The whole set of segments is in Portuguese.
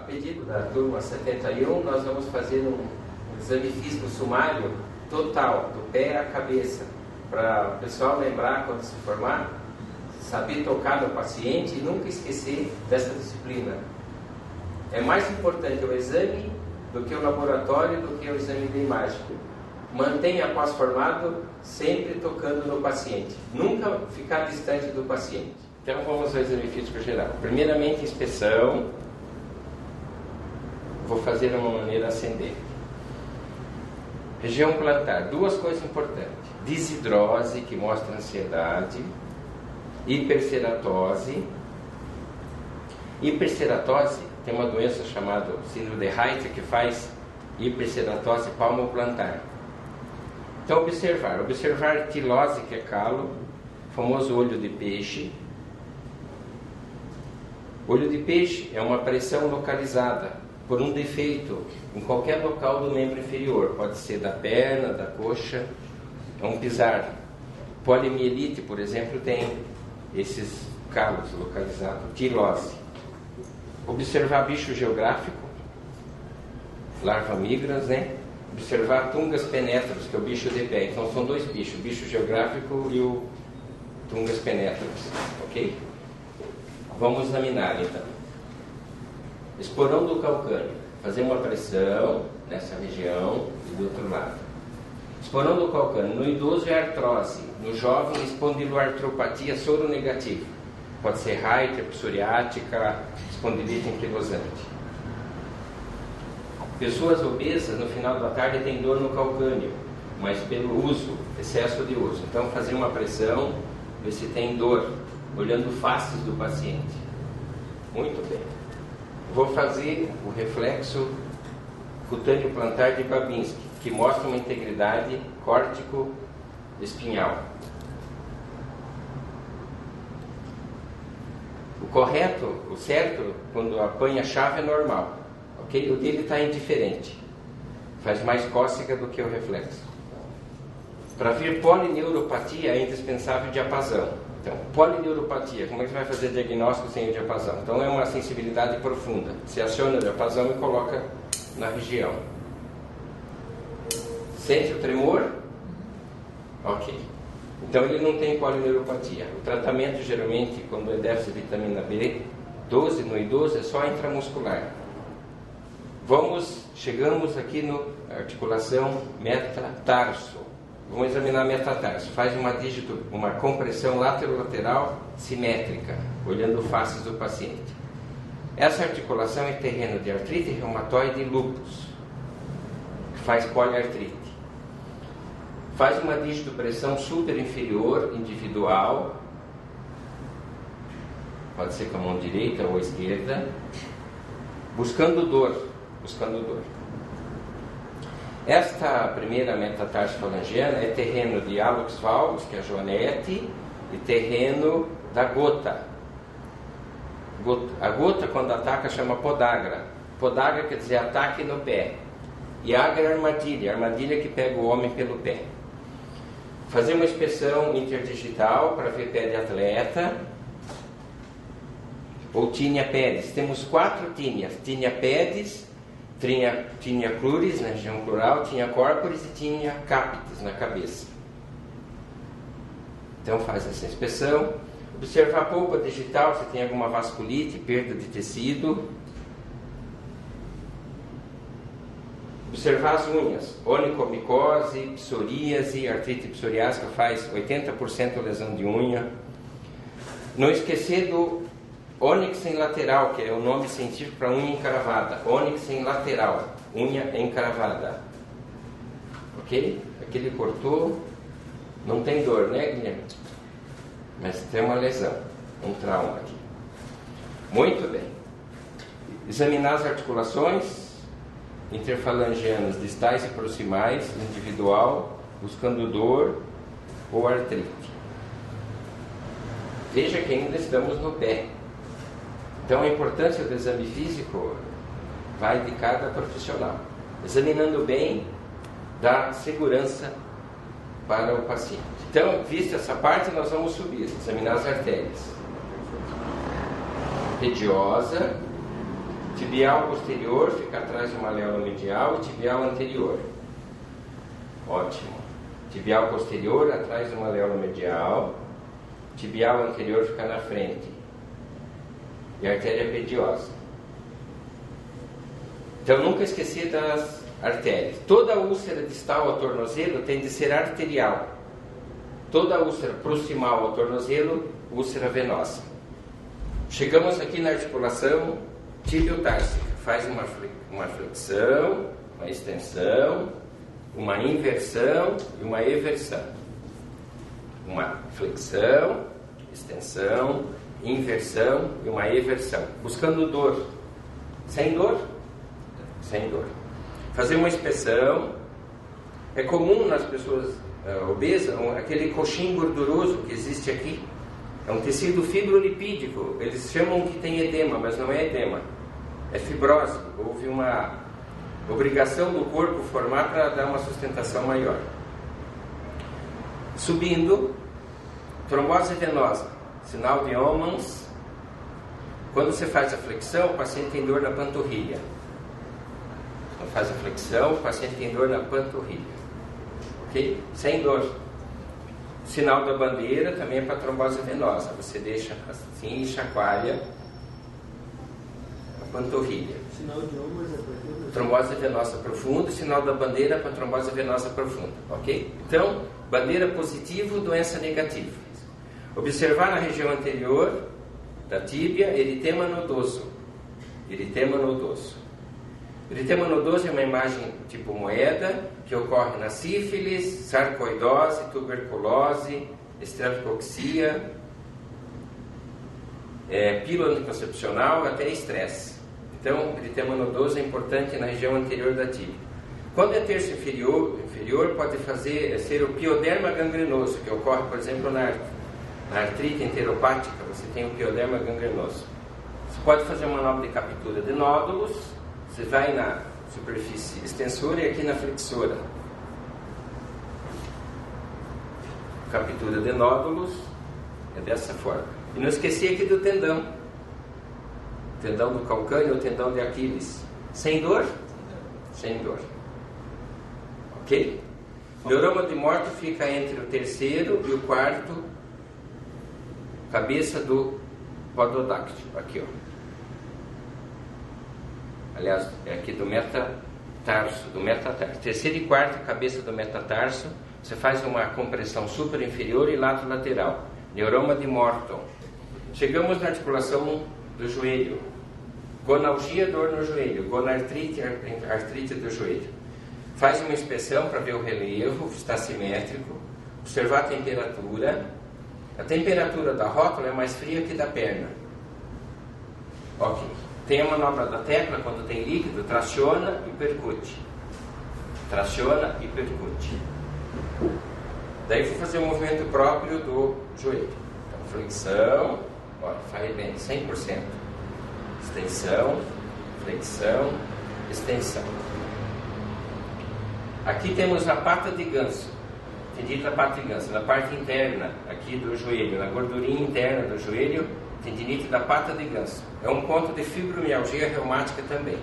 pedido da turma 71, nós vamos fazer um exame físico sumário total, do pé à cabeça, para o pessoal lembrar quando se formar, saber tocar no paciente e nunca esquecer dessa disciplina. É mais importante o exame do que o laboratório, do que o exame de imagem. Mantenha pós-formado sempre tocando no paciente, nunca ficar distante do paciente. Então vamos ao exame físico geral. Primeiramente, inspeção. Vou fazer de uma maneira ascendente. Região plantar, duas coisas importantes: desidrose, que mostra ansiedade, hiperceratose. Hiperceratose tem uma doença chamada síndrome de Reiter, que faz hiperceratose palmoplantar. Então observar tilose, que é calo, famoso olho de peixe. Olho de peixe é uma pressão localizada por um defeito em qualquer local do membro inferior, pode ser da perna, da coxa, é um pisar. Polimielite, por exemplo, tem esses calos localizados, tilose. Observar bicho geográfico, larva migras, né? Observar tungas penetros, que é o bicho de pé. Então são dois bichos, o bicho geográfico e o tungas penetros, ok? Vamos examinar então. Esporão do calcâneo, fazer uma pressão nessa região e do outro lado. Esporão do calcâneo, no idoso é artrose, no jovem espondiloartropatia soronegativa. Pode ser Reiter, psoriática, espondilite anquilosante. Pessoas obesas no final da tarde têm dor no calcâneo, mas pelo uso, excesso de uso. Então fazer uma pressão, ver se tem dor, olhando faces do paciente. Muito bem. Vou fazer o reflexo cutâneo plantar de Babinski, que mostra uma integridade córtico-espinhal. O correto, o certo, quando apanha a chave é normal. Okay? O dele está indiferente. Faz mais cócega do que o reflexo. Para ver polineuropatia é indispensável diapasão. Então, polineuropatia, como é que você vai fazer diagnóstico sem o diapasão? Então é uma sensibilidade profunda. Você aciona o diapasão e coloca na região. Sente o tremor? Ok. Então ele não tem polineuropatia. O tratamento geralmente, quando é déficit de vitamina B12 no idoso, é só intramuscular. Chegamos aqui na articulação metatarso. Vamos examinar a metatarso. Faz uma compressão lateral simétrica, olhando faces do paciente. Essa articulação é terreno de artrite reumatoide e lúpus, que faz poliartrite. Faz uma digitopressão superinferior individual, pode ser com a mão direita ou esquerda, buscando dor. Esta primeira metatarsofalangiana é terreno de hallux valgus, que é a joanete, e terreno da gota. A gota, quando ataca, chama podagra. Podagra quer dizer ataque no pé. E agra é armadilha que pega o homem pelo pé. Fazer uma inspeção interdigital para ver pé de atleta. Ou tinea pedis. Temos 4 tíneas. Tinea pedis, tinea cruris na região plural, tinea corporis e tinea capitis na cabeça. Então faz essa inspeção. Observar a polpa digital, se tem alguma vasculite, perda de tecido. Observar as unhas, onicomicose, psoríase, artrite psoriásica faz 80% lesão de unha. Não esquecer do ônixen lateral, que é o nome científico para unha encravada. Ônixen lateral, unha encravada. Ok? Aqui ele cortou, não tem dor, né, Guilherme? Mas tem uma lesão, um trauma aqui. Muito bem. Examinar as articulações interfalangianas distais e proximais, individual, buscando dor ou artrite. Veja que ainda estamos no pé. Então a importância do exame físico vai de cada profissional. Examinando bem, dá segurança para o paciente. Então, vista essa parte, nós vamos subir, examinar as artérias. Pediosa, Tibial posterior fica atrás do maléolo medial e tibial anterior. Ótimo. Tibial posterior atrás do maléolo medial, tibial anterior fica na frente. E a artéria pediosa. Então, nunca esquecer das artérias. Toda úlcera distal ao tornozelo tem de ser arterial. Toda úlcera proximal ao tornozelo, úlcera venosa. Chegamos aqui na articulação tibiotársica. Faz uma flexão, uma extensão, uma inversão e uma eversão. Uma flexão, extensão, inversão e uma eversão. Buscando dor. Sem dor? Sem dor. Fazer uma inspeção. É comum nas pessoas obesas, aquele coxim gorduroso que existe aqui. É um tecido fibrolipídico. Eles chamam que tem edema, mas não é edema. É fibrose. Houve uma obrigação do corpo formar para dar uma sustentação maior. Subindo, trombose venosa. Sinal de Omans. Quando você faz a flexão, o paciente tem dor na panturrilha. Quando faz a flexão, o paciente tem dor na panturrilha. Ok? Sem dor. Sinal da bandeira também é para trombose venosa. Você deixa assim e chacoalha a panturrilha. Sinal de Omans é para trombose venosa profunda. Sinal da bandeira é para trombose venosa profunda. Ok? Então, bandeira positivo, doença negativa. Observar na região anterior da tíbia, eritema nodoso. Eritema nodoso. Eritema nodoso é uma imagem tipo moeda que ocorre na sífilis, sarcoidose, tuberculose, estreptococcia, pílula anticoncepcional, até estresse. Então, eritema nodoso é importante na região anterior da tíbia. Quando é terço inferior pode ser o pioderma gangrenoso, que ocorre, por exemplo, na artrite enteropática, você tem o pioderma gangrenoso. Você pode fazer uma manobra de captura de nódulos. Você vai na superfície extensora e aqui na flexora. Captura de nódulos é dessa forma. E não esqueci aqui do tendão. Tendão do calcâneo ou tendão de Aquiles. Sem dor? Sem dor. Ok? Neuroma de morte fica entre o terceiro e o quarto cabeça do pododáctilo. Aqui, ó. Aliás, é aqui do metatarso, terceiro e quarto cabeça do metatarso. Você faz uma compressão supra inferior e lado lateral. Neuroma de Morton. Chegamos na articulação do joelho. Gonalgia, dor no joelho. Gonartrite, artrite do joelho. Faz uma inspeção para ver o relevo, está simétrico. Observar a temperatura. A temperatura da rótula é mais fria que da perna. Ok. Tem a manobra da tecla, quando tem líquido, traciona e percute. Traciona e percute. Daí vou fazer o movimento próprio do joelho. Então, flexão, olha, faz bem, 100%. Extensão, flexão, extensão. Aqui temos a pata de ganso. Tendinite da pata de ganso, na parte interna aqui do joelho, na gordurinha interna do joelho, tendinite da pata de ganso. É um ponto de fibromialgia reumática também.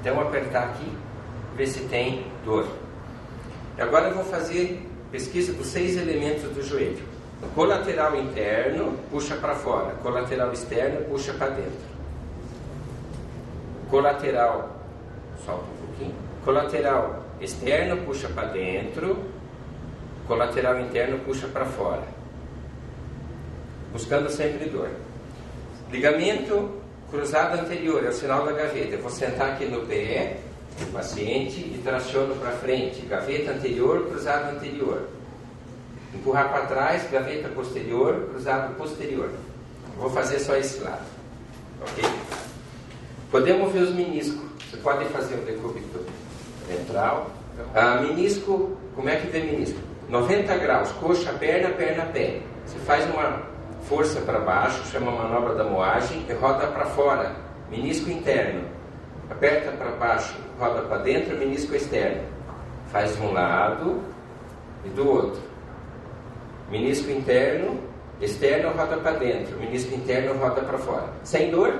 Então, apertar aqui, ver se tem dor. E agora eu vou fazer pesquisa dos 6 elementos do joelho. O colateral interno, puxa para fora. Colateral externo, puxa para dentro. Colateral, solta um pouquinho. Colateral externo, puxa para dentro. Colateral interno, puxa para fora. Buscando sempre dor. Ligamento cruzado anterior, é o sinal da gaveta. Eu vou sentar aqui no pé do paciente e traciono para frente. Gaveta anterior, cruzado anterior. Empurrar para trás, gaveta posterior, cruzado posterior. Vou fazer só esse lado. Ok? Podemos ver os meniscos. Você pode fazer o decúbito ventral. Menisco, como é que vê menisco? 90 graus, coxa, perna, perna, pé. Você faz uma força para baixo, chama manobra da moagem e roda para fora, menisco interno. Aperta para baixo, roda para dentro, menisco externo. Faz de um lado e do outro. Menisco interno, externo roda para dentro, menisco interno roda para fora. Sem dor?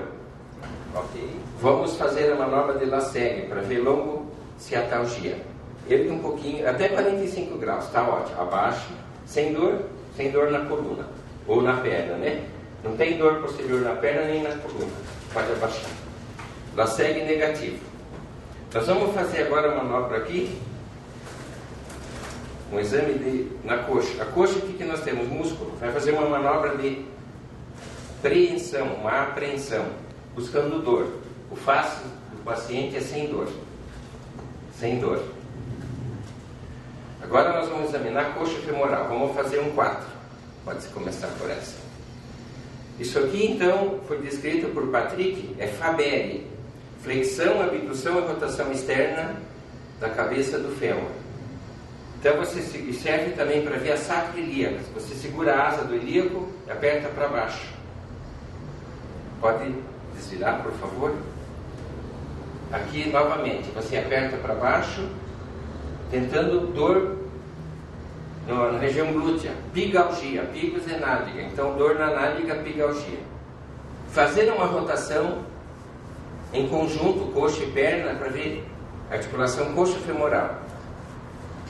Ok. Vamos fazer a manobra de Lassegne para ver lombo-ciatalgia. Ele um pouquinho, até 45 graus, está ótimo. Abaixa, sem dor na coluna ou na perna, né? Não tem dor posterior na perna nem na coluna. Pode abaixar. Lassegne negativo. Nós vamos fazer agora a manobra aqui. Um exame na coxa. A coxa, o que nós temos? Músculo. Vai fazer uma manobra de preensão, uma apreensão, buscando dor. O fácil do paciente é sem dor. Sem dor. Agora nós vamos examinar a coxa femoral. Vamos fazer um 4. Pode-se começar por essa. Isso aqui, então, foi descrito por Patrick, é Fabry. Flexão, abdução e rotação externa da cabeça do fêmur. Então você serve também para ver a sacro ilíaca. Você segura a asa do ilíaco e aperta para baixo. Pode desvirar, por favor? Aqui novamente, você aperta para baixo, tentando dor na região glútea. Pigalgia, pigos é nádega. Então dor na nádega, pigalgia. Fazer uma rotação em conjunto, coxa e perna, para ver a articulação coxa-femoral.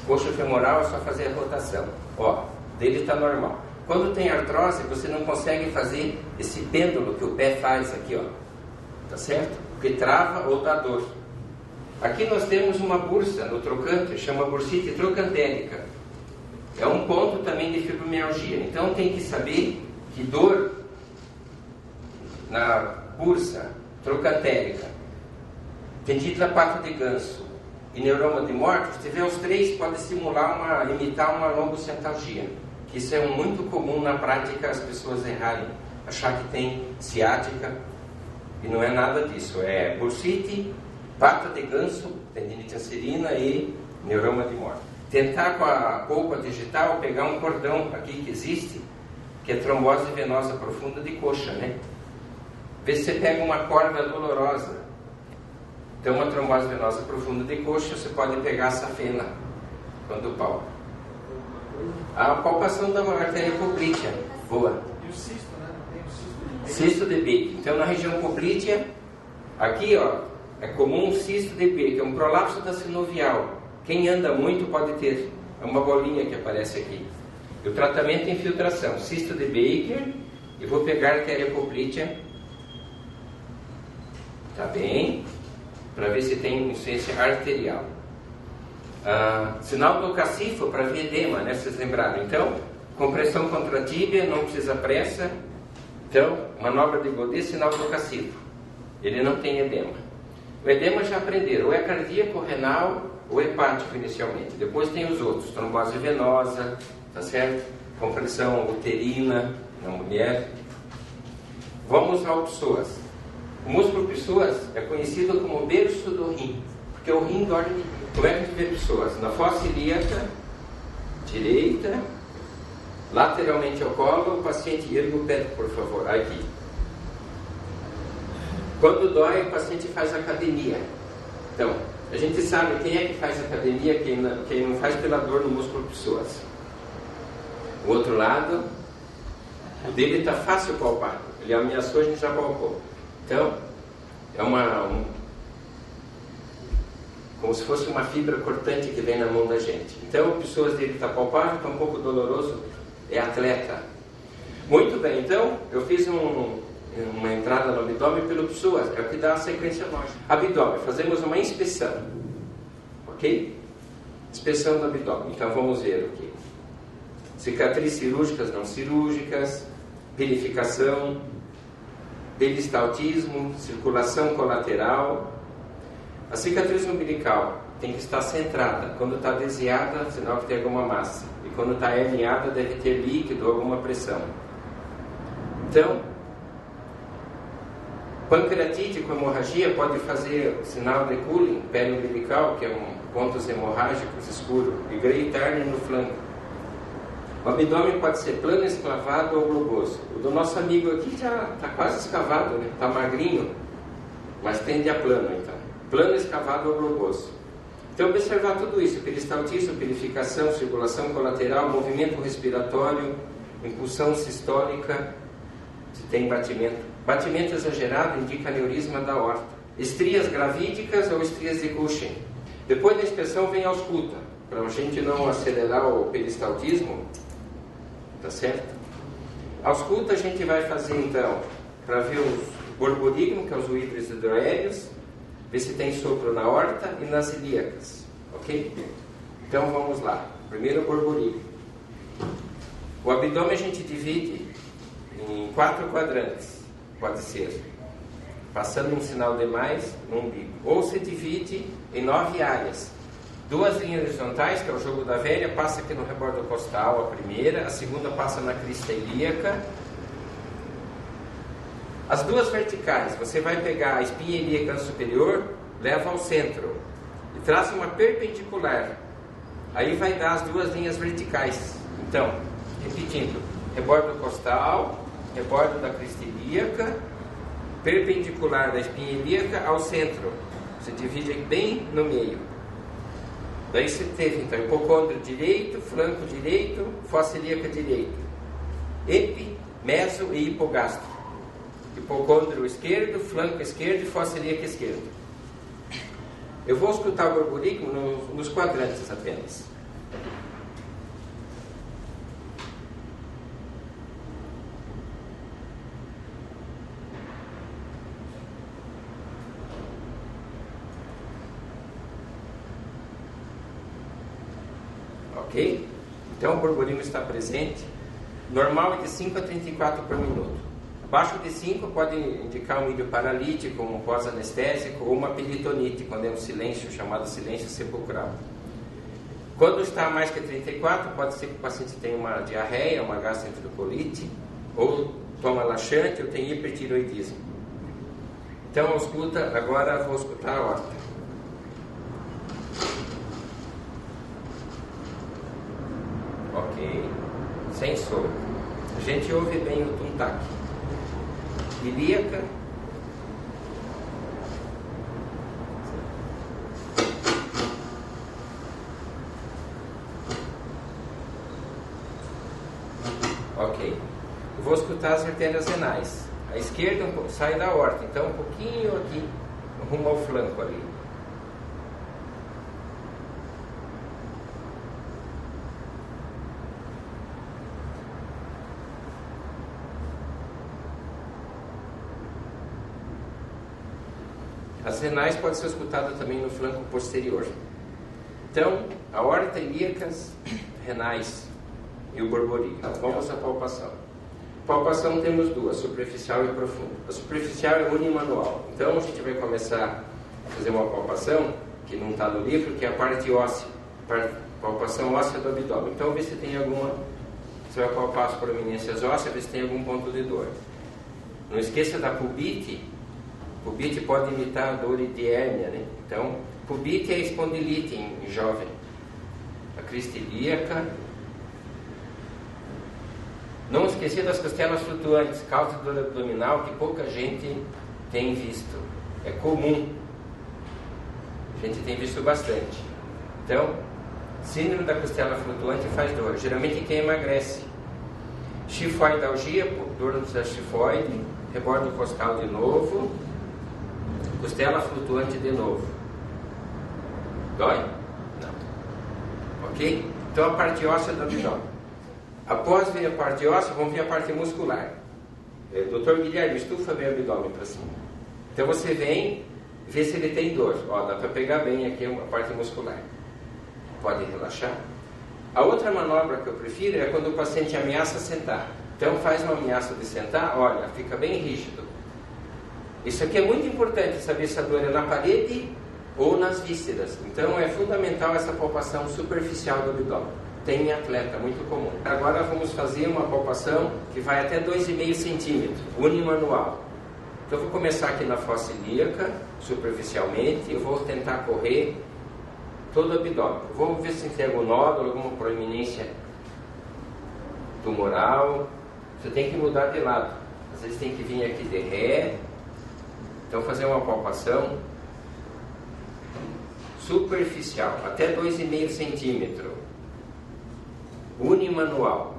Coxa-femoral é só fazer a rotação. Ó, dele está normal. Quando tem artrose, você não consegue fazer esse pêndulo que o pé faz aqui, ó. Tá certo? Porque trava ou dá dor. Aqui nós temos uma bursa no trocante, chama bursite trocantérica. É um ponto também de fibromialgia. Então tem que saber que dor na bursa trocantérica, tendite da pata de ganso e neuroma de morte, se tiver os três, pode imitar uma lombocentalgia. Que isso é muito comum na prática, as pessoas errarem, achar que tem ciática, e não é nada disso. É bursite, pata de ganso, tendinite anserina e neuroma de morte. Tentar com a polpa digital pegar um cordão aqui que existe, que é trombose venosa profunda de coxa, né? Vê se você pega uma corda dolorosa. Então, uma trombose venosa profunda de coxa, você pode pegar a safena quando palpa. A palpação da artéria poplítea. Boa. E o cisto, né? Tem o Cisto de Baker. Então, na região poplítea, aqui, ó, é comum um cisto de Baker, é um prolapso da sinovial. Quem anda muito pode ter. É uma bolinha que aparece aqui. E o tratamento é infiltração. Cisto de Baker. E vou pegar a artéria poplítea. Tá bem? Para ver se tem insuficiência arterial. Sinal do cacifo para ver edema, né? Vocês lembraram? Então, compressão contra a tíbia, não precisa pressa. Então, manobra de Godet, sinal do cacifo. Ele não tem edema. O edema já aprenderam, ou é cardíaco, renal, ou hepático inicialmente. Depois tem os outros, trombose venosa, tá certo? Compressão uterina na mulher. Vamos ao psoas. O músculo psoas é conhecido como berço do rim, porque o rim dorme. Como é que a gente vê psoas? Na fossa ilíaca, direita, lateralmente ao colo, o paciente ergue o pé, por favor, aqui. Quando dói, o paciente faz academia. Então, a gente sabe quem é que faz academia, quem não faz pela dor no músculo psoas. O outro lado, o dele está fácil palpar. Ele ameaçou, a gente já palpou. Então, é como se fosse uma fibra cortante que vem na mão da gente. Então, o psoas dele está palpável, está um pouco doloroso, é atleta. Muito bem, então, eu fiz uma entrada no abdômen pelo psoas, é o que dá a sequência lógica. Abdômen, fazemos uma inspeção, ok? Inspeção do abdômen, então vamos ver aqui. Cicatrizes cirúrgicas, não cirúrgicas, pilificação, peristaltismo, circulação colateral. A cicatriz umbilical tem que estar centrada. Quando está desviada, sinal que tem alguma massa. E quando está herniada, deve ter líquido ou alguma pressão. Então, pancreatite com hemorragia pode fazer sinal de Cullen, pele umbilical, que é pontos hemorrágicos escuros, e Grey Turner no flanco. O abdômen pode ser plano, escavado ou globoso. O do nosso amigo aqui já está quase escavado, né? Está magrinho, mas tende a plano, então. Plano, escavado ou globoso. Então, observar tudo isso: peristaltismo, purificação, circulação colateral, movimento respiratório, impulsão sistólica, se tem batimento Batimento exagerado indica aneurisma da aorta. Estrias gravídicas ou estrias de Cushing. Depois da inspeção vem a ausculta, para a gente não acelerar o peristaltismo, tá certo? A ausculta a gente vai fazer então, para ver os borborigmo, que é os uíteres hidroaéreos, ver se tem sopro na aorta e nas ilíacas, ok? Então vamos lá. Primeiro o borborigmo. O abdômen a gente divide em 4 quadrantes, pode ser passando um sinal de mais no umbigo, ou se divide em 9 áreas. 2 linhas horizontais, que é o jogo da velha, passa aqui no rebordo costal, a primeira, a segunda passa na crista ilíaca. As 2 verticais, você vai pegar a espinha ilíaca superior, leva ao centro e traça uma perpendicular. Aí vai dar as 2 linhas verticais. Então, repetindo, rebordo costal, rebordo da crista ilíaca, perpendicular da espinha ilíaca ao centro. Você divide bem no meio. Daí você teve então hipocôndrio direito, flanco direito, fossa ilíaca direito, epi, meso e hipogastro. Hipocôndrio esquerdo, flanco esquerdo e fossa ilíaca esquerdo. Eu vou escutar o borborigmo nos quadrantes apenas. Ok? Então o borborigmo está presente. Normal é de 5 a 34 por minuto. Abaixo de 5 pode indicar um ilho paralítico, um pós-anestésico ou uma peritonite, quando é um silêncio chamado silêncio sepulcral. Quando está a mais que 34, pode ser que o paciente tenha uma diarreia, uma gastroenterocolites, ou toma laxante ou tem hipertiroidismo. Então a ausculta, agora vou auscultar a aorta. Ok, sem soro. A gente ouve bem o tuntaque. Ilíaca. Ok. Eu vou escutar as artérias renais. A esquerda sai da aorta, então um pouquinho aqui, rumo ao flanco ali. As renais podem ser escutadas também no flanco posterior. Então, a aorta, ilíacas, renais e o borborigmo. Vamos à palpação. Palpação temos 2, superficial e profunda. A superficial é unimanual. Então, a gente vai começar a fazer uma palpação, que não está no livro, que é a parte óssea. Palpação óssea do abdômen. Então, vê se tem alguma... Você vai palpar as prominências ósseas, vê se tem algum ponto de dor. Não esqueça da pubite. Pubite pode imitar a dor de hérnia, né? Então, pubite é espondilite em jovem. A crista ilíaca. Não esquecer das costelas flutuantes, causa de dor abdominal que pouca gente tem visto. É comum. A gente tem visto bastante. Então, síndrome da costela flutuante faz dor. Geralmente quem emagrece. Chifoidalgia, dor da chifoide, rebordo costal de novo. Costela flutuante de novo. Dói? Não. Ok? Então a parte óssea do abdômen. Após ver a parte óssea, vamos ver a parte muscular. Dr. Guilherme, estufa bem o abdômen para cima. Então você vem, vê se ele tem dor. Ó, dá para pegar bem aqui a parte muscular. Pode relaxar. A outra manobra que eu prefiro é quando o paciente ameaça sentar. Então faz uma ameaça de sentar, olha, fica bem rígido. Isso aqui é muito importante, saber se a dor é na parede ou nas vísceras. Então é fundamental essa palpação superficial do abdômen. Tem em atleta, muito comum. Agora vamos fazer uma palpação que vai até 2,5 centímetros, unimanual. Então eu vou começar aqui na fossa ilíaca, superficialmente, eu vou tentar correr todo o abdômen. Vamos ver se tem algum nódulo, alguma proeminência tumoral. Você tem que mudar de lado. Às vezes tem que vir aqui de ré. Então fazer uma palpação superficial, até 2,5 centímetros, unimanual.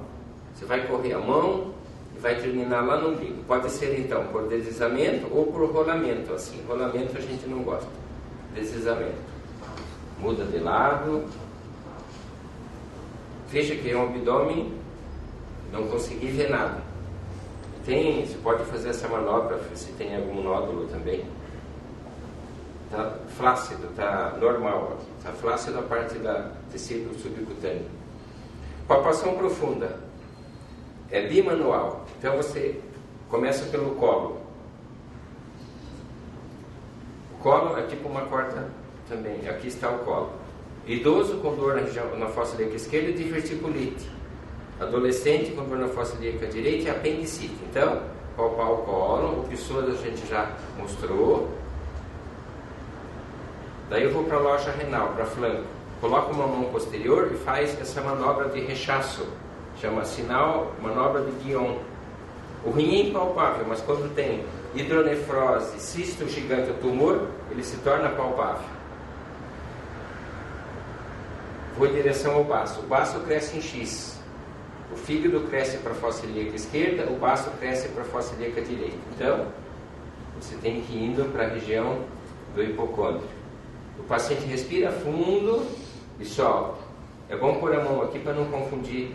Você vai correr a mão e vai terminar lá no umbigo. Pode ser então por deslizamento ou por rolamento, assim. Rolamento a gente não gosta. Deslizamento. Muda de lado. Veja que é um abdômen, não consegui ver nada. Você pode fazer essa manobra se tem algum nódulo também. Está flácido, está normal. Está flácido a parte do tecido subcutâneo. Palpação profunda. É bimanual. Então você começa pelo colo. O colo é tipo uma corda também. Aqui está o colo. Idoso com dor na fossa ilíaca esquerda e diverticulite. Adolescente com dor na fossa ilíaca direita e apendicite. Então, palpar o colo. O psoas a gente já mostrou. Daí eu vou para a loja renal, para flanco. Coloca uma mão posterior e faz essa manobra de rechaço. Chama sinal, manobra de Guion. O rim é impalpável, mas quando tem hidronefrose, cisto gigante ou tumor, ele se torna palpável. Vou em direção ao baço. O baço cresce em X. O fígado cresce para a fossa ilíaca esquerda, o baço cresce para a fossa ilíaca direita. Então, você tem que ir indo para a região do hipocôndrio. O paciente respira fundo e solta. É bom pôr a mão aqui para não confundir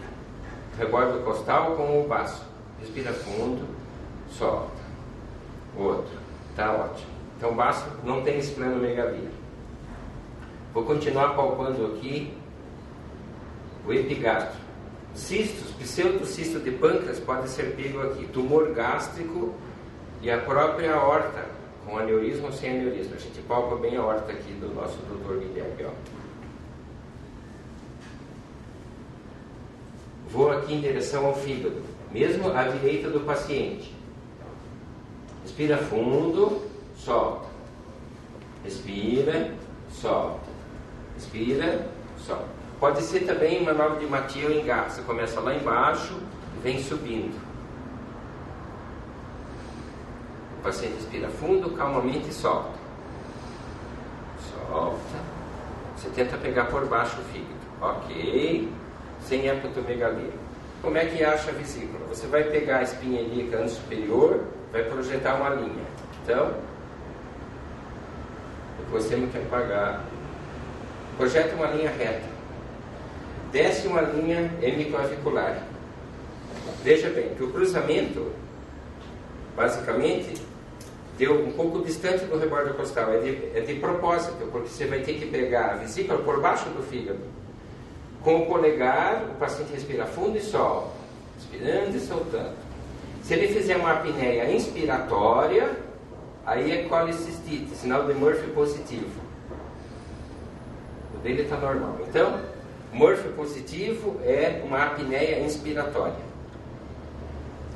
o rebordo costal com o baço. Respira fundo, solta. Outro. Tá ótimo. Então, o baço não tem esplenomegalia. Vou continuar palpando aqui o epigastro. Cistos, pseudocisto de pâncreas pode ser pego aqui. Tumor gástrico e a própria aorta, com aneurisma ou sem aneurisma. A gente palpa bem a aorta aqui do nosso doutor Guilherme. Ó. Vou aqui em direção ao fígado, mesmo à direita do paciente. Respira fundo, solta. Respira, solta. Respira, solta. Pode ser também manobra de Mathieu em Gard. Você começa lá embaixo e vem subindo. O paciente respira fundo, calmamente e solta. Solta. Você tenta pegar por baixo o fígado. Ok. Sem hepatomegalia. Como é que acha a vesícula? Você vai pegar a espinha ilíaca antes superior, vai projetar uma linha. Então, depois temos que apagar. Projeta uma linha reta. Desce uma linha hemiclavicular. Veja bem que o cruzamento, basicamente, deu um pouco distante do rebordo costal. É de propósito, porque você vai ter que pegar a vesícula por baixo do fígado. Com o polegar, o paciente respira fundo e solta. Inspirando e soltando. Se ele fizer uma apneia inspiratória, aí é colicistite, sinal de Murphy positivo. O dele está normal. Então, Murphy positivo é uma apneia inspiratória.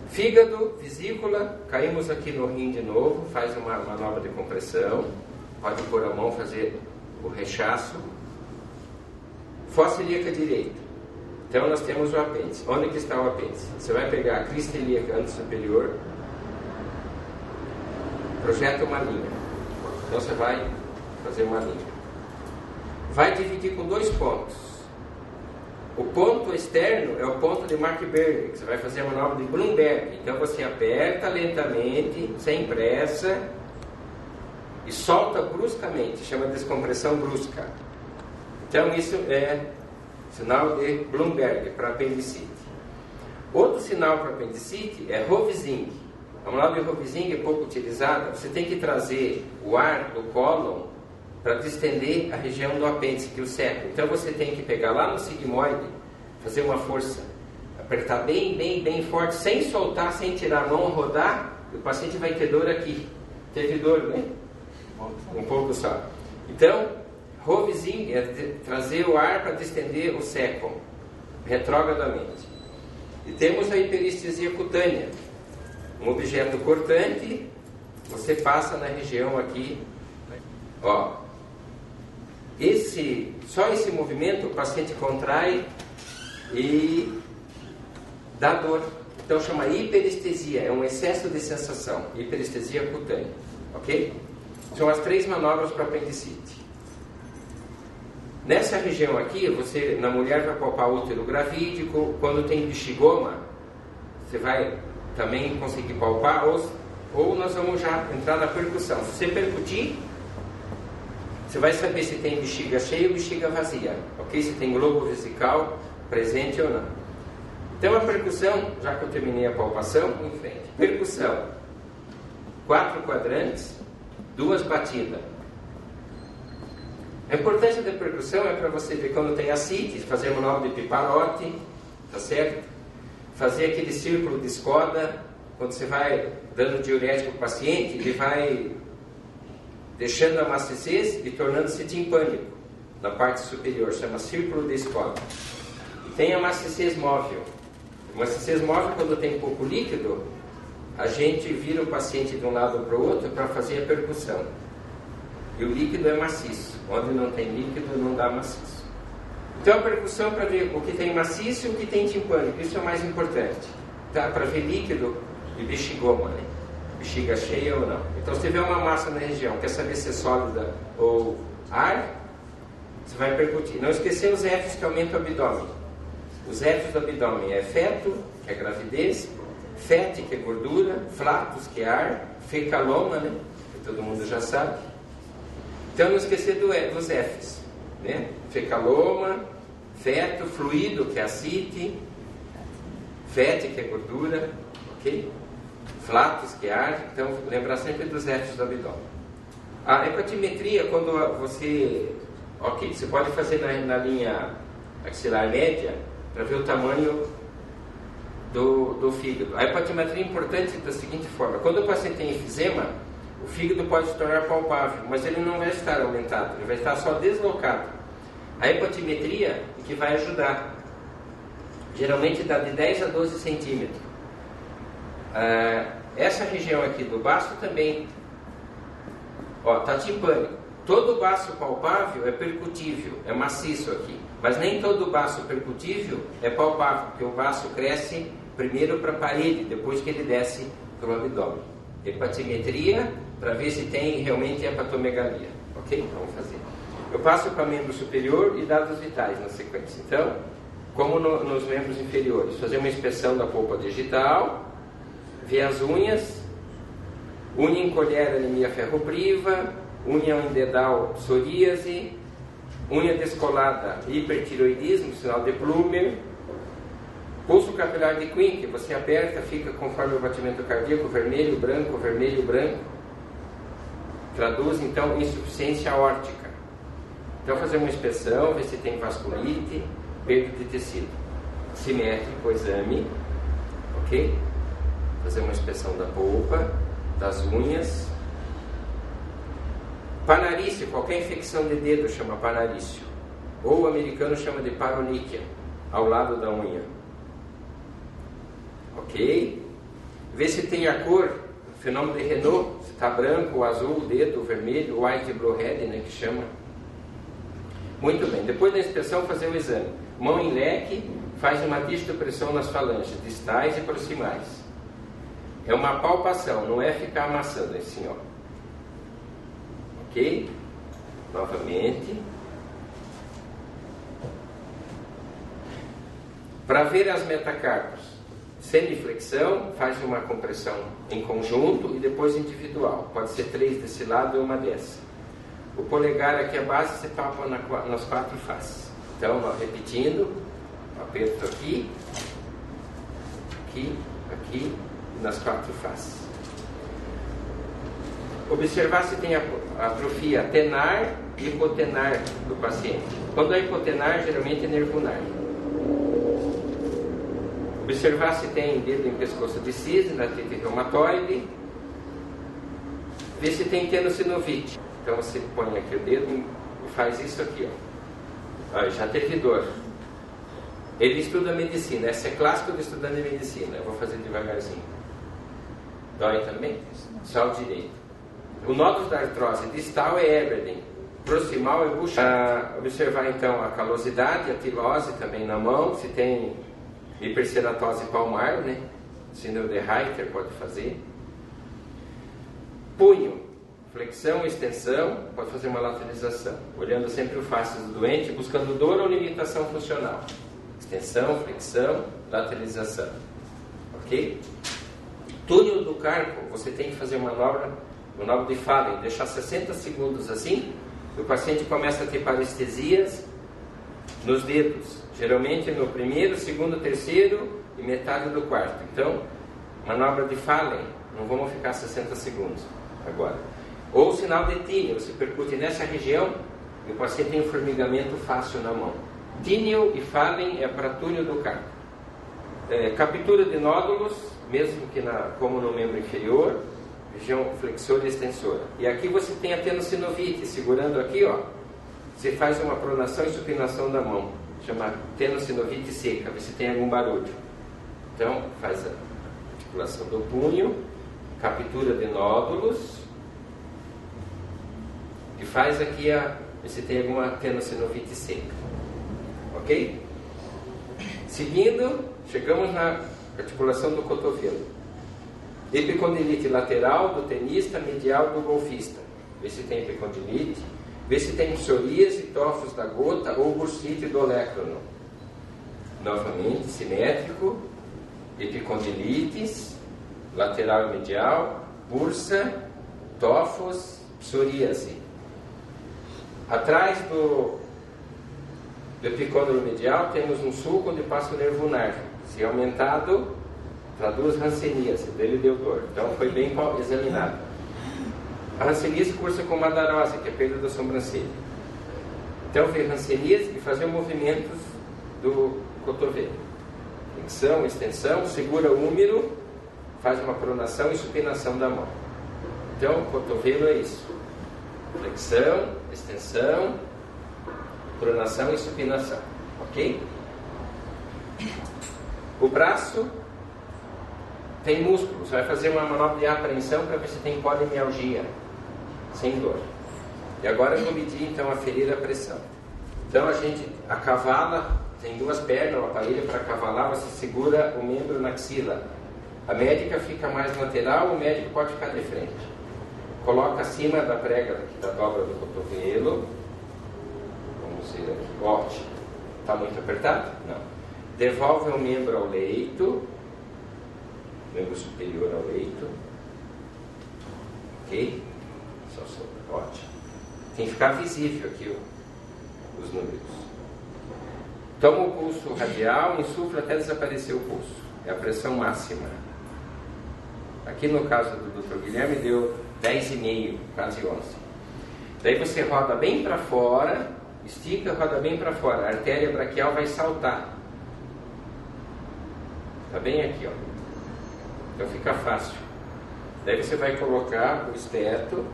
Fígado, vesícula, caímos aqui no rim de novo, faz uma manobra de compressão, pode pôr a mão, fazer o rechaço. Fossa ilíaca direita. Então nós temos o apêndice. Onde que está o apêndice? Você vai pegar a crista ilíaca antes superior, projeta uma linha. Então você vai fazer uma linha. Vai dividir com dois pontos. O ponto externo é o ponto de Mark-Berger, que você vai fazer a manobra de Bloomberg. Então você aperta lentamente, sem pressa, e solta bruscamente, chama de descompressão brusca. Então isso é sinal de Bloomberg para apendicite. Outro sinal para apendicite é Rovsing. A manobra de Rovsing é pouco utilizada. Você tem que trazer o ar do cólon para distender a região do apêndice, que é o seco. Então você tem que pegar lá no sigmoide, fazer uma força, apertar bem, bem, bem forte, sem soltar, sem tirar a mão, rodar, e o paciente vai ter dor aqui. Teve dor, né? Um pouco só. Então, Rovsing é trazer o ar para distender o seco, retrogradamente. E temos a hiperestesia cutânea. Um objeto cortante, você passa na região aqui, ó. Só esse movimento o paciente contrai e dá dor. Então chama hiperestesia, é um excesso de sensação, hiperestesia cutânea, ok? São as 3 manobras para apendicite. Nessa região aqui, na mulher vai palpar o útero gravídico. Quando tem bexigoma, você vai também conseguir palpar, ou nós vamos já entrar na percussão. Se você percutir, você vai saber se tem bexiga cheia ou bexiga vazia, ok? Se tem globo vesical presente ou não. Então a percussão, já que eu terminei a palpação, em frente. Percussão, 4 quadrantes, 2 batidas. A importância da percussão é para você ver quando tem ascite, fazer manobra de piparote, tá certo? Fazer aquele círculo de escoda, quando você vai dando diurético para o paciente, ele vai deixando a maciez e tornando-se timpânico na parte superior, chama círculo de escoda. Tem a maciez móvel. A maciez móvel, quando tem pouco líquido, a gente vira o paciente de um lado para o outro para fazer a percussão. E o líquido é maciço. Onde não tem líquido, não dá maciço. Então a percussão para ver o que tem maciço e o que tem timpânico. Isso é o mais importante. Tá? Para ver líquido e bexigoma, né? Bexiga cheia ou não. Então se tiver uma massa na região, quer saber se é sólida ou ar, você vai percutir. Não esquecer os Fs que aumentam o abdômen. Os Fs do abdômen é feto, que é gravidez, fete, que é gordura, flatus, que é ar, fecaloma, né? Que todo mundo já sabe. Então não esquecer dos Fs, né? Fecaloma, feto, fluido, que é ascite, fete, que é gordura, ok? Flatus, que é ar. Então lembrar sempre dos Fs do abdômen. A hepatimetria, quando você... Ok, você pode fazer na linha axilar média para ver o tamanho do fígado. A hepatimetria é importante da seguinte forma: quando o paciente tem enfisema, o fígado pode se tornar palpável, mas ele não vai estar aumentado, ele vai estar só deslocado. A hepatimetria é que vai ajudar. Geralmente dá de 10 a 12 centímetros. Essa região aqui do baço também, está timpânico. Todo baço palpável é percutível, é maciço aqui. Mas nem todo baço percutível é palpável, porque o baço cresce primeiro para a parede, depois que ele desce para o abdômen. Hepatimetria, para ver se tem realmente hepatomegalia. Ok? Vamos fazer. Eu passo para membro superior e dados vitais na sequência. Então, como nos membros inferiores, fazer uma inspeção da polpa digital, ver as unhas, unha encolher, anemia ferropriva, unha endedal, psoríase, unha descolada, hipertiroidismo, sinal de Plummer, pulso capilar de Quinn, que você aperta, fica conforme o batimento cardíaco, vermelho, branco, traduz então insuficiência aórtica. Então fazer uma inspeção, ver se tem vasculite, perda de tecido. Simétrico, exame, ok? Fazer uma inspeção da polpa, das unhas. Panarício, qualquer infecção de dedo chama panarício. Ou o americano chama de paroníquia, ao lado da unha. Ok? Vê se tem a cor, fenômeno de Renault, se está branco, azul, dedo, vermelho, white blowhead, né, que chama. Muito bem, depois da inspeção fazer o exame. Mão em leque, faz uma distopressão nas falanges, distais e proximais. É uma palpação, não é ficar amassando assim, ó. Ok? Novamente. Para ver as metacarpos, semiflexão, faz uma compressão em conjunto e depois individual. Pode ser 3 desse lado e uma dessa. O polegar aqui a base você palpa nas 4 faces. Então, repetindo, aperto aqui, aqui, aqui e nas 4 faces. Observar se tem atrofia tenar e hipotenar do paciente. Quando é hipotenar, geralmente é nervunar. Observar se tem dedo em pescoço de cisne, na artrite reumatoide. Ver se tem tenossinovite. Então você põe aqui o dedo e faz isso aqui, ó. Já teve dor. Ele estuda medicina. Essa é clássico de estudante de medicina. Eu vou fazer devagarzinho. Dói também? Só o direito. O nódulo da artrose distal é Eberden, proximal é Bouchard. Observar então a calosidade, a tilose também na mão, se tem hiperceratose palmar, né? Síndrome de Reiter pode fazer. Punho, flexão, extensão, pode fazer uma lateralização, olhando sempre o face do doente, buscando dor ou limitação funcional. Extensão, flexão, lateralização. Ok? Túnel do carpo, você tem que fazer manobra de Fallen, deixar 60 segundos assim, o paciente começa a ter parestesias nos dedos, geralmente no primeiro, segundo, terceiro e metade do quarto. Então, manobra de Fallen, não vamos ficar 60 segundos agora. Ou sinal de Tinel, você percute nessa região e o paciente tem um formigamento fácil na mão. Tinel e Fallen é para túnel do carpo. Captura de nódulos, mesmo que como no membro inferior, região flexora e extensora. E aqui você tem a tenossinovite, segurando aqui, ó, você faz uma pronação e supinação da mão, chama tenossinovite seca, vê se tem algum barulho. Então, faz a articulação do punho, captura de nódulos, e faz aqui vê se tem alguma tenossinovite seca. Ok? Seguindo, chegamos na articulação do cotovelo. Epicondilite lateral do tenista, medial do golfista. Vê se tem epicondilite. Vê se tem psoríase, tofos da gota ou bursite do olecrono. Novamente, simétrico. Epicondilites, lateral e medial, bursa, tofos, psoríase. Atrás do epicôndilo medial temos um sulco onde passa o nervo ulnar. Se aumentado, traduz hanseníase, dele deu dor. Então foi bem examinado. A hanseníase cursa com madarose, que é perda da sobrancelha. Então veio hanseníase e fazer movimentos do cotovelo. Flexão, extensão, segura o úmero, faz uma pronação e supinação da mão. Então o cotovelo é isso. Flexão, extensão, pronação e supinação. Ok? O braço tem músculo. Você vai fazer uma manobra de apreensão para ver se tem polimialgia, sem dor. E agora eu vou medir então a ferida, a pressão. Então a cavala tem duas pernas, o aparelho para cavalar, você segura o membro na axila. A médica fica mais lateral, o médico pode ficar de frente. Coloca acima da prega da dobra do cotovelo. Vamos ver aqui. Ótimo. Está muito apertado? Não. Devolve o membro ao leito. Membro superior ao leito. Ok? Só sobra. Ótimo. Tem que ficar visível aqui os números. Toma o pulso radial, insufla até desaparecer o pulso. É a pressão máxima. Aqui no caso do Dr. Guilherme deu 10,5, quase 11. Daí você roda bem para fora, estica, roda bem para fora. A artéria braquial vai saltar. Está bem aqui, ó. Então fica fácil. Daí você vai colocar o esteto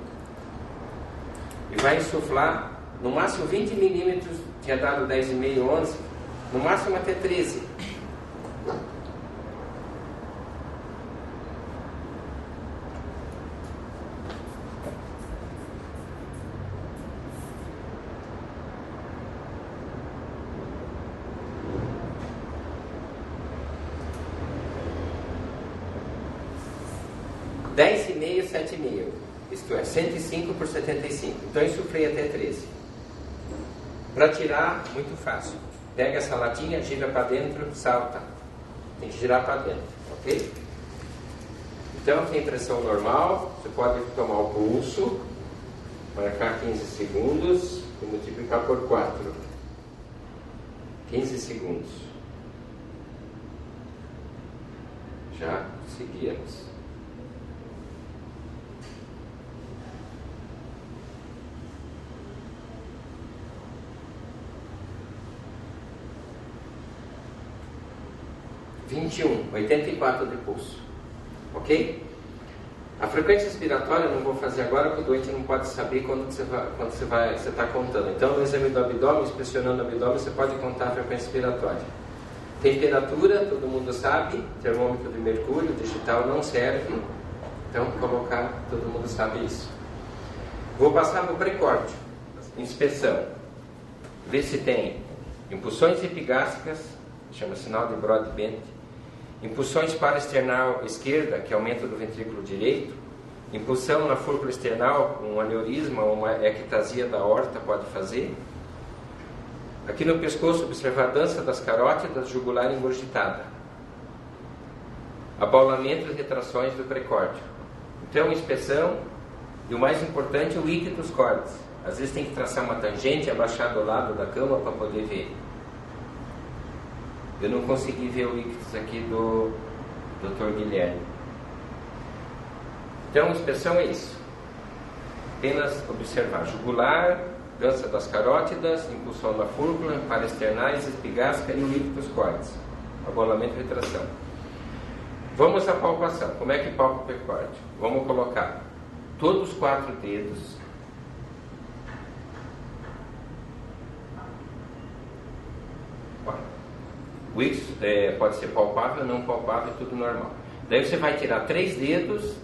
e vai insuflar no máximo 20 milímetros, tinha dado 10,5, 11, no máximo até 13. (10,5, 7,5), isto é, 105 por 75. Então eu insuflei até 13. Para tirar, muito fácil. Pega essa latinha, gira para dentro, salta. Tem que girar para dentro, ok? Então tem pressão normal, você pode tomar o pulso, marcar 15 segundos e multiplicar por 4. 15 segundos. Já seguimos. (21, 84 de pulso, ok? A frequência respiratória eu não vou fazer agora, porque o doente não pode saber quando você está contando. Então, no exame do abdômen, inspecionando o abdômen, você pode contar a frequência respiratória. Temperatura, todo mundo sabe, termômetro de mercúrio, digital não serve, então colocar, todo mundo sabe isso. Vou passar no pré-corte, inspeção, ver se tem impulsões epigástricas, chama sinal de Broadbent, impulsões para external esquerda, que aumenta do ventrículo direito, impulsão na fúrcula external, um aneurisma ou uma ectasia da aorta pode fazer. Aqui no pescoço, observar a dança das carótidas, jugular engurgitada. Abaulamentos e retrações do precórdio. Então, inspeção, e o mais importante, o ictus cordis. Às vezes tem que traçar uma tangente, abaixar do lado da cama para poder ver. Eu não consegui ver o ictus aqui do Dr. Guilherme. Então, inspeção é isso. Apenas observar jugular, dança das carótidas, impulsão da fúrcula, paraesternais, espigasca e o ictus cordis. Abaulamento e retração. Vamos à palpação. Como é que palpa o precórdio? Vamos colocar todos os 4 dedos. O ictus pode ser palpável, não palpável, tudo normal. Daí você vai tirar 3 dedos,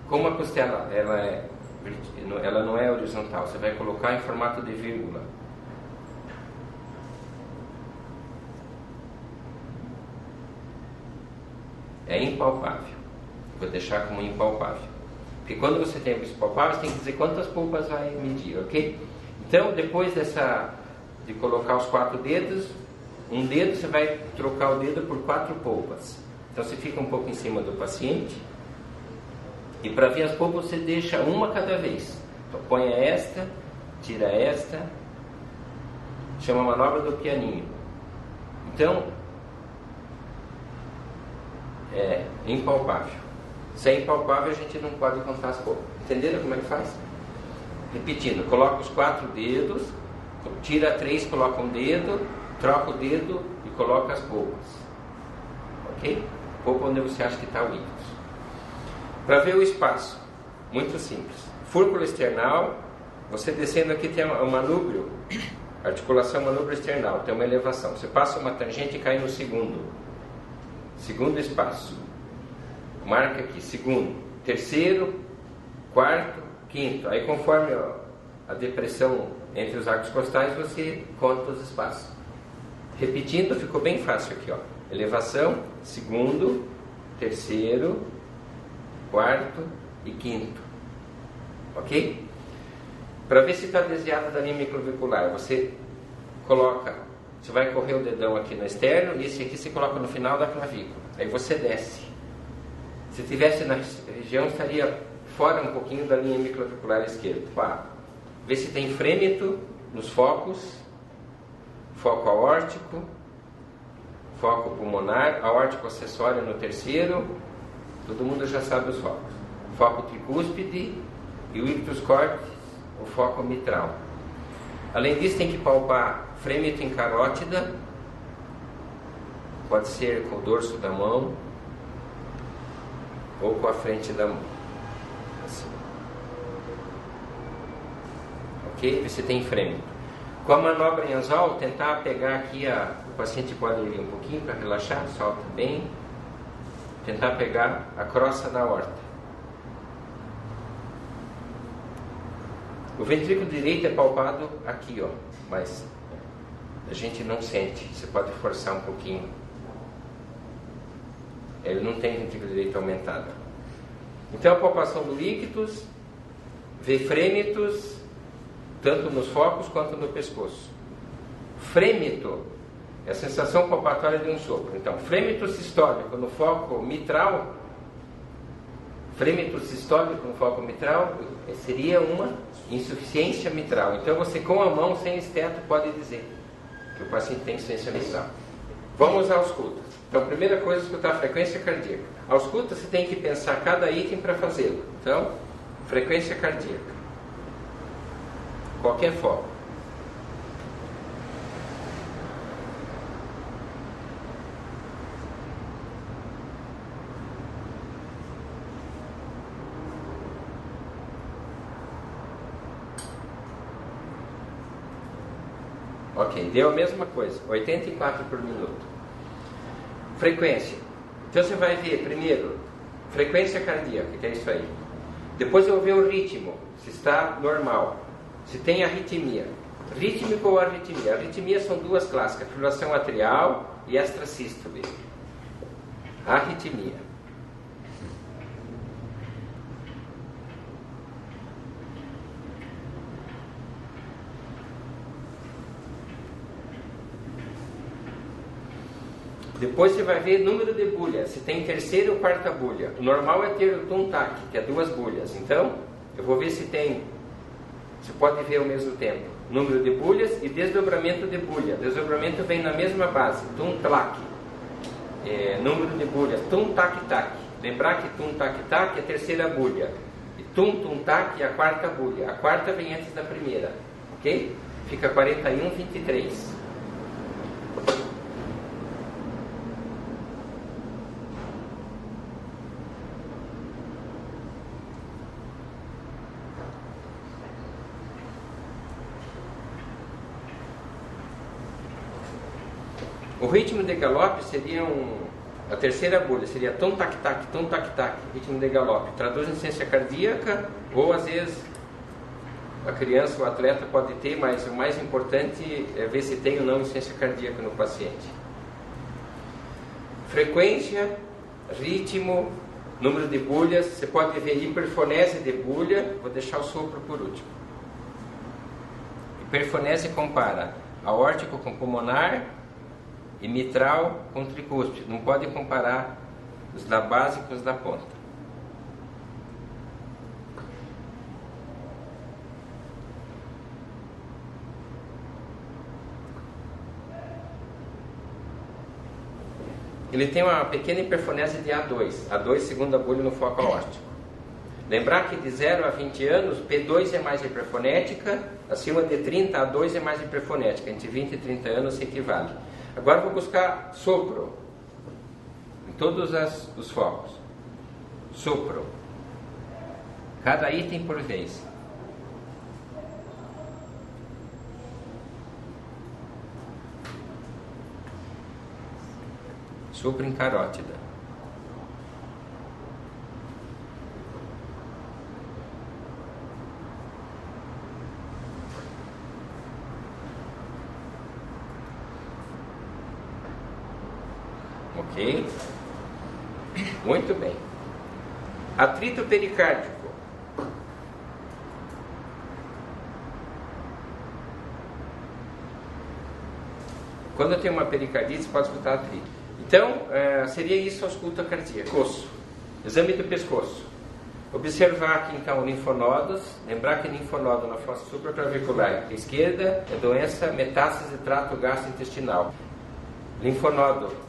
como a costela ela não é horizontal, você vai colocar em formato de vírgula. É impalpável. Vou deixar como impalpável. Porque quando você tem o palpável, você tem que dizer quantas polpas vai medir, ok? Então, depois de colocar os 4 dedos, um dedo você vai trocar o dedo por 4 polpas. Então você fica um pouco em cima do paciente. E para ver as polpas você deixa uma cada vez. Então põe esta, tira esta. Chama a manobra do pianinho. Então, é impalpável. Se é impalpável, a gente não pode contar as polpas. Entenderam como é que faz? Repetindo, coloca os 4 dedos, tira 3, coloca um dedo, troca o dedo e coloca as polpas. Ok? Polpa onde você acha que está o ictus. Para ver o espaço, muito simples. Fúrcula external, você descendo aqui tem um manúbrio, articulação manúbrio external, tem uma elevação. Você passa uma tangente e cai no segundo espaço. Marca aqui, segundo, terceiro, quarto, quinto. Aí conforme a depressão entre os arcos costais, você conta os espaços. Repetindo, ficou bem fácil aqui, ó. Elevação, segundo, terceiro, quarto e quinto. Ok? Para ver se está desviado da linha microvehicular, você vai correr o dedão aqui no externo e esse aqui você coloca no final da clavícula. Aí você desce. Se tivesse na região, estaria fora um pouquinho da linha microvehicular esquerda. Vê se tem frêmito nos focos, foco aórtico, foco pulmonar, aórtico acessório no terceiro. Todo mundo já sabe os focos. Foco tricúspide e o ictus cordis, o foco mitral. Além disso, tem que palpar frêmito em carótida, pode ser com o dorso da mão ou com a frente da mão. Assim. Ok? Você tem frêmito. Com a manobra em anzol, tentar pegar aqui o paciente pode ir um pouquinho para relaxar, solta bem. Tentar pegar a crosta da aorta. O ventrículo direito é palpado aqui, ó, mas a gente não sente. Você pode forçar um pouquinho. Ele não tem ventrículo direito aumentado. Então a palpação do ictus, vê frêmitos, tanto nos focos quanto no pescoço. Frêmito é a sensação palpatória de um sopro. Então, frêmito sistólico no foco mitral, seria uma insuficiência mitral. Então, você com a mão, sem esteto, pode dizer que o paciente tem insuficiência mitral. Vamos à ausculta. Então, primeira coisa, escutar a frequência cardíaca. A ausculta, você tem que pensar cada item para fazê-lo. Então, frequência cardíaca. Qualquer foco. Ok, deu a mesma coisa, 84 por minuto. Frequência. Então você vai ver primeiro frequência cardíaca, que é isso aí. Depois eu vou ver o ritmo, se está normal. Se tem arritmia. Rítmico ou arritmia? Arritmia são 2 clássicas, fibrilação atrial e extrasístole. Arritmia. Depois você vai ver número de bulha, se tem terceira ou quarta bulha. O normal é ter o tuntac, que é 2 bulhas. Então, eu vou ver se tem, você pode ver ao mesmo tempo, número de bulhas e desdobramento de bulha. Desdobramento vem na mesma base, tuntac, número de bulhas, tuntac-tac. Lembrar que tuntac-tac é a terceira bulha. E tuntac é a quarta bulha. A quarta vem antes da primeira, ok? Fica 41, 23. O ritmo de galope seria a terceira bulha, seria tum-tac-tac, tum-tac-tac, ritmo de galope. Traduz em insuficiência cardíaca, ou às vezes a criança, o atleta pode ter, mas o mais importante é ver se tem ou não insuficiência cardíaca no paciente. Frequência, ritmo, número de bulhas, você pode ver hiperfonese de bulha, vou deixar o sopro por último. Hiperfonese compara aórtico com pulmonar, e mitral com tricúspide. Não pode comparar os da base com os da ponta. Ele tem uma pequena hiperfonese de A2. A2, segunda bulha no foco aórtico. Lembrar que de 0 a 20 anos, P2 é mais hiperfonética, acima de 30, A2 é mais hiperfonética. Entre 20 e 30 anos se equivale. Agora vou buscar sopro em todos os focos. Sopro. Cada item por vez. Sopro em carótida. Ok? Muito bem. Atrito pericárdico. Quando eu tenho uma pericardite, você pode escutar atrito. Então, seria isso a ausculta cardíaca. Pescoço. Exame do pescoço. Observar aqui então linfonodos. Lembrar que linfonodo na fossa supraclavicular esquerda é doença metástase de trato gastrointestinal. Linfonodo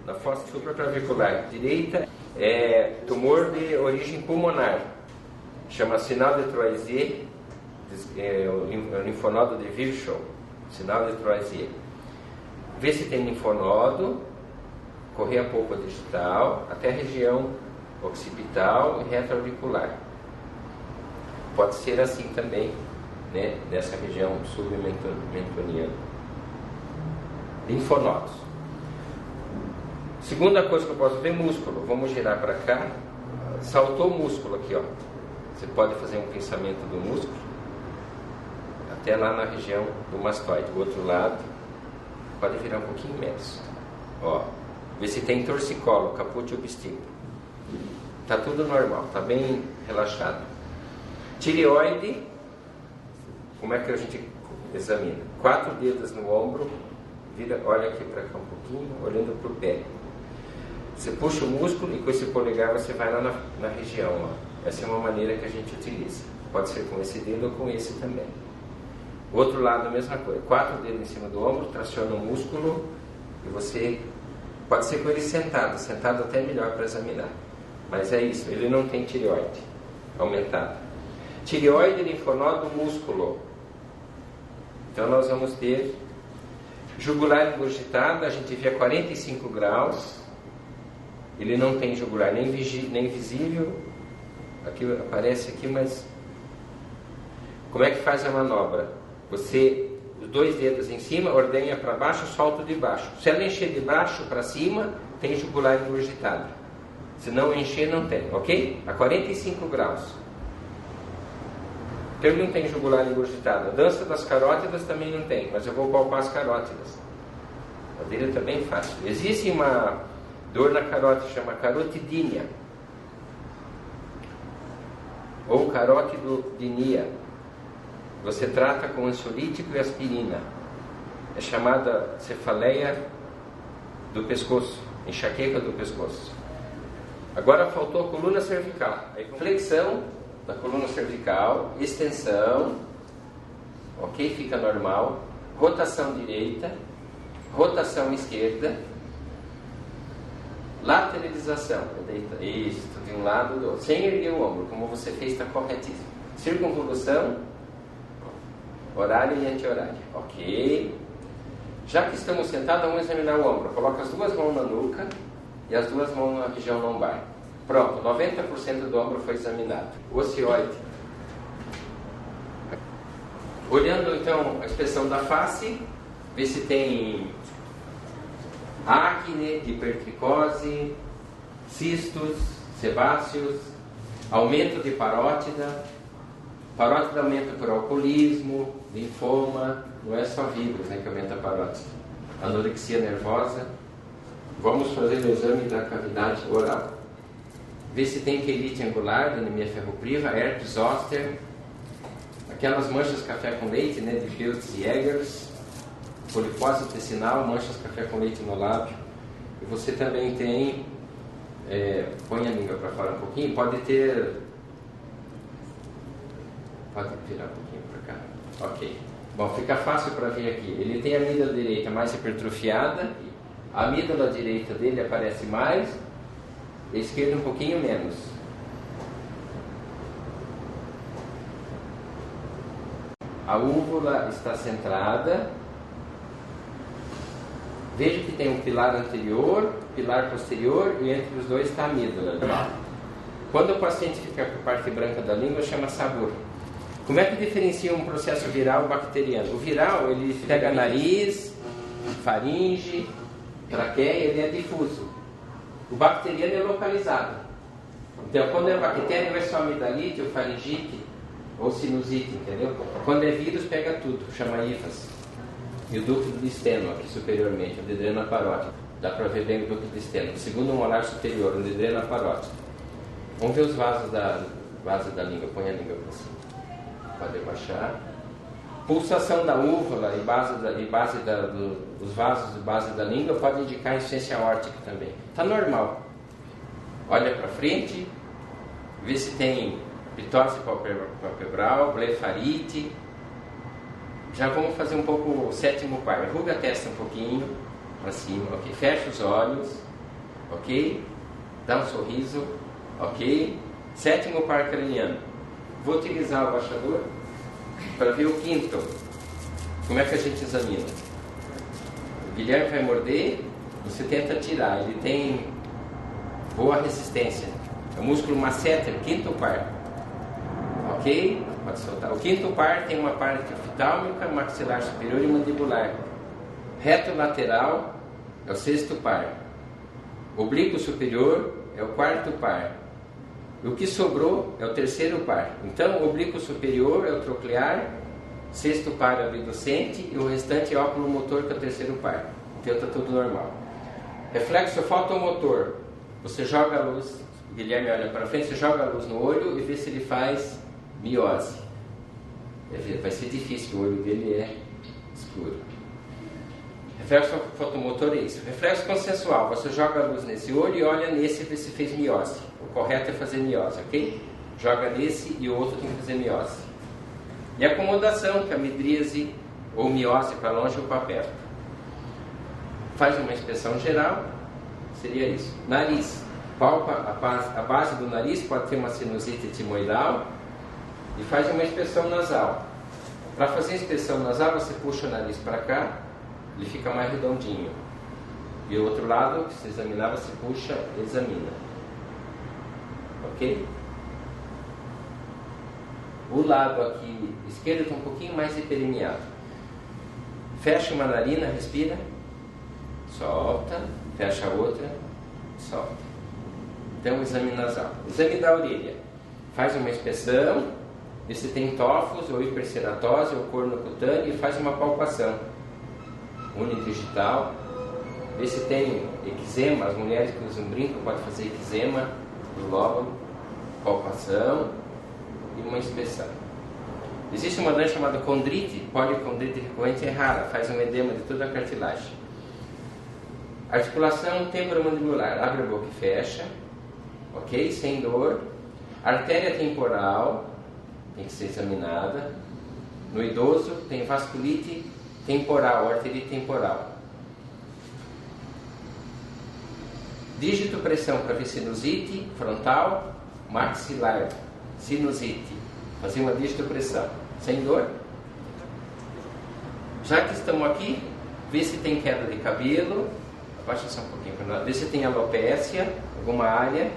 na fossa supraclavicular direita é tumor de origem pulmonar, chama sinal de Troisier, o linfonodo de Virchow, sinal de Troisier. Vê se tem linfonodo, correr a polpa digital até a região occipital e retroauricular. Pode ser assim também, né, nessa região submentoniana. Linfonodos. Segunda coisa que eu posso ver, músculo. Vamos girar para cá. Saltou o músculo aqui, ó. Você pode fazer um pensamento do músculo até lá na região do mastoide. O outro lado pode virar um pouquinho menos. Ó, vê se tem torcicolo, caput obstípulo. Tá tudo normal, tá bem relaxado. Tireoide. Como é que a gente examina? 4 dedos no ombro. Vira, olha aqui para cá um pouquinho, olhando para o pé. Você puxa o músculo e com esse polegar você vai lá na região. Ó. Essa é uma maneira que a gente utiliza. Pode ser com esse dedo ou com esse também. O outro lado, a mesma coisa. 4 dedos em cima do ombro, traciona o músculo e você... Pode ser com ele sentado. Sentado até é melhor para examinar. Mas é isso, ele não tem tireoide aumentada. Tireoide, linfonodo, músculo. Então nós vamos ter jugular engurgitado, a gente vê a 45 graus. Ele não tem jugular nem visível. Aqui aparece aqui, mas como é que faz a manobra? Você, os 2 dedos em cima, ordenha para baixo, solta de baixo. Se ela encher de baixo para cima, tem jugular engurgitado. Se não encher, não tem, ok? A 45 graus. Então ele não tem jugular engurgitado. A dança das carótidas também não tem, mas eu vou palpar as carótidas. A dele está bem fácil. Existe uma dor na carótida, chama carotidínia. Ou carotidinia. Você trata com ansiolítico e aspirina. É chamada cefaleia do pescoço, enxaqueca do pescoço. Agora faltou a coluna cervical. Aí, flexão da coluna cervical, extensão, ok? Fica normal. Rotação direita, rotação esquerda, lateralização. Isso, de um lado do outro. Sem erguer o ombro, como você fez, está corretíssimo. Circunvolução, horário e anti-horário. Ok. Já que estamos sentados, vamos examinar o ombro. Coloca as duas mãos na nuca e as duas mãos na região lombar. Pronto, 90% do ombro foi examinado. Ocioide. Olhando então a expressão da face, vê se tem acne, hipertricose, cistos, sebáceos, aumento de parótida. Parótida aumenta por alcoolismo, linfoma, não é só vírus, né, que aumenta a parótida. Anorexia nervosa. Vamos fazer o exame da cavidade oral. Ver se tem quelite angular, anemia ferropriva, herpes zoster, aquelas manchas café com leite, né, de Peutz e Eggers, polipose intestinal, manchas café com leite no lábio. E você também tem, põe a língua para fora um pouquinho, pode virar um pouquinho para cá. Ok. Bom, fica fácil para ver aqui. Ele tem a amígdala direita mais hipertrofiada, a amígdala direita dele aparece mais, a esquerda um pouquinho menos. A úvula está centrada. Veja que tem um pilar anterior, pilar posterior e entre os dois está a amígdala. Quando o paciente fica com a parte branca da língua, chama sabor. Como é que diferencia um processo viral bacteriano? O viral, ele pega nariz, faringe, traqueia, ele é difuso. O bacteriano é localizado. Então, quando é bactéria, não é só amidalite ou faringite ou sinusite, entendeu? Quando é vírus, pega tudo, chama hifas. E o ducto de steno, aqui superiormente, onde drena a parótida. Dá para ver bem o ducto de steno. O segundo molar superior, onde drena a parótida. Vamos ver os vasos da língua. Põe a língua para cima. Pode baixar. Pulsação da úvula e dos vasos de base da língua pode indicar insuficiência aórtica também. Está normal. Olha para frente, vê se tem pitose palpebral, blefarite. Já vamos fazer um pouco o sétimo par. Arruga a testa um pouquinho para cima, ok? Fecha os olhos, ok? Dá um sorriso, ok? Sétimo par craniano. Vou utilizar o abaixador para ver o quinto. Como é que a gente examina? O Guilherme vai morder, você tenta tirar. Ele tem boa resistência. É o músculo masseter, quinto par. Ok? Pode soltar. O quinto par tem uma parte oftálmica, maxilar superior e mandibular. Reto lateral é o sexto par. Oblíquo superior é o quarto par. O que sobrou é o terceiro par. Então, o oblíquo superior é o troclear, sexto par é o abducente e o restante é o óculo motor, que é o terceiro par. Então, está tudo normal. Reflexo fotomotor. Você joga a luz, o Guilherme olha para frente, você joga a luz no olho e vê se ele faz miose. Vai ser difícil, o olho dele é escuro. Reflexo fotomotor é isso. Reflexo consensual. Você joga a luz nesse olho e olha nesse e vê se fez miose. O correto é fazer miose, ok? Joga nesse e o outro tem que fazer miose. E acomodação, que é a midríase ou miose para longe ou para perto. Faz uma inspeção geral, seria isso. Nariz. Palpa a base do nariz, pode ter uma sinusite timoidal. E faz uma inspeção nasal. Para fazer a inspeção nasal, você puxa o nariz para cá, ele fica mais redondinho. E o outro lado, que você examinar, você puxa e examina. Ok? O lado aqui esquerdo está um pouquinho mais hiperemiado. Fecha uma narina, respira. Solta. Fecha a outra. Solta. Então, o exame nasal. Exame da orelha. Faz uma inspeção, vê se tem tófos ou hiperceratose ou corno cutâneo e faz uma palpação. Unidigital. Vê se tem eczema. As mulheres que usam brinco podem fazer eczema do lóbulo. Palpação e uma inspeção. Existe uma doença chamada condrite, policondrite recorrente, é rara, faz um edema de toda a cartilagem. Articulação temporomandibular, abre a boca e fecha, ok? Sem dor. Artéria temporal, tem que ser examinada. No idoso tem vasculite temporal, arterite temporal. Dígito pressão para ver sinusite frontal, maxilar, sinusite. Fazer uma dígito pressão, sem dor. Já que estamos aqui, vê se tem queda de cabelo. Abaixa só um pouquinho para nós. Vê se tem alopécia, alguma área.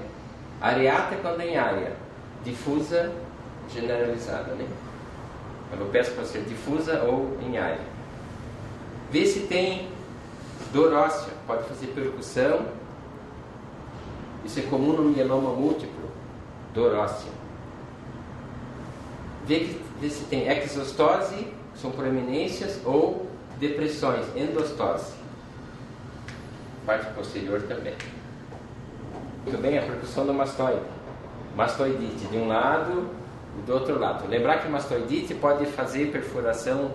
Areata quando em área. Difusa, generalizada, né? Alopécia pode ser difusa ou em área. Vê se tem dor óssea. Pode fazer percussão. Isso é comum no mieloma múltiplo. Dor óssea. Vê se tem exostose, que são proeminências, ou depressões, endostose. Parte posterior também. Muito bem, a percussão do mastoide. Mastoidite de um lado e do outro lado. Lembrar que mastoidite pode fazer perfuração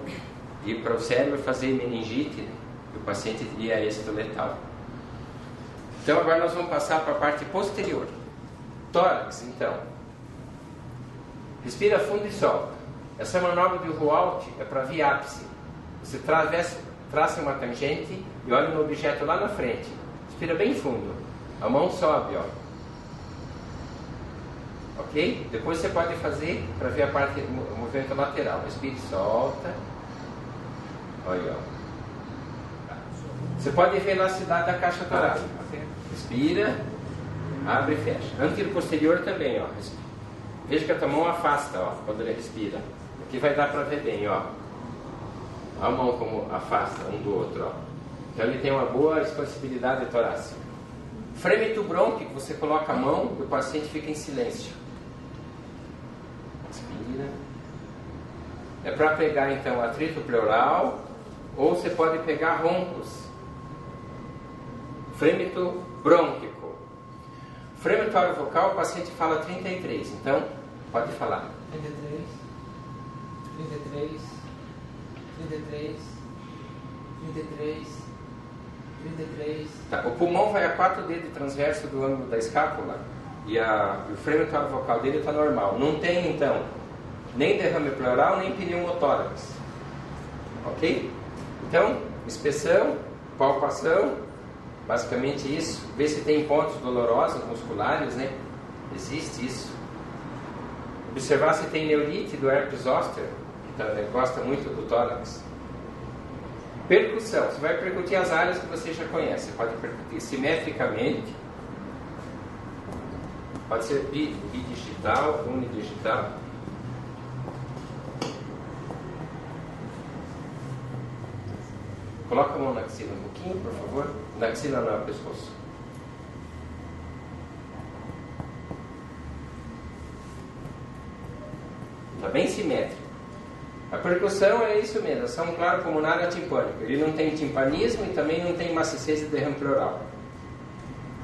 e ir para o cérebro fazer meningite, né? E o paciente iria a êxito letal. Então agora nós vamos passar para a parte posterior. Tórax, então. Respira fundo e solta. Essa manobra de Rualt é para via ápice. Você traça uma tangente e olha no objeto lá na frente. Respira bem fundo. A mão sobe, ó. Ok? Depois você pode fazer para ver a parte do movimento lateral. Respira e solta. Olha, ó. Você pode ver a elasticidade da caixa torácica. Respira, abre e fecha. Antero posterior também, ó. Veja que a tua mão afasta, ó, quando ele respira. Aqui vai dar para ver bem, ó. A mão como afasta um do outro, ó. Então ele tem uma boa expansibilidade torácica. Frêmito brônquico, você coloca a mão e o paciente fica em silêncio. Respira. É para pegar então atrito pleural, ou você pode pegar roncos. Frêmito brônquico. Frêmito orovocal, o paciente fala 33, então pode falar. 33, 33, 33, 33, 33. Tá. O pulmão vai a 4 dedos transverso do ângulo da escápula e o frêmito orovocal dele está normal. Não tem então nem derrame pleural nem pneumotórax. Ok? Então, inspeção, palpação, basicamente isso. Ver se tem pontos dolorosos musculares, né? Existe isso. Observar se tem neurite do herpes zoster, que gosta muito do tórax. Percussão. Você vai percutir as áreas que você já conhece. Você pode percutir simetricamente. Pode ser bidigital, unidigital. Coloca a mão na axila um pouquinho, por favor. Na axila não, no pescoço. Está bem simétrico. A percussão é isso mesmo, ação claro pulmonar atimpânica. Ele não tem timpanismo e também não tem maciçez de derrame pleural.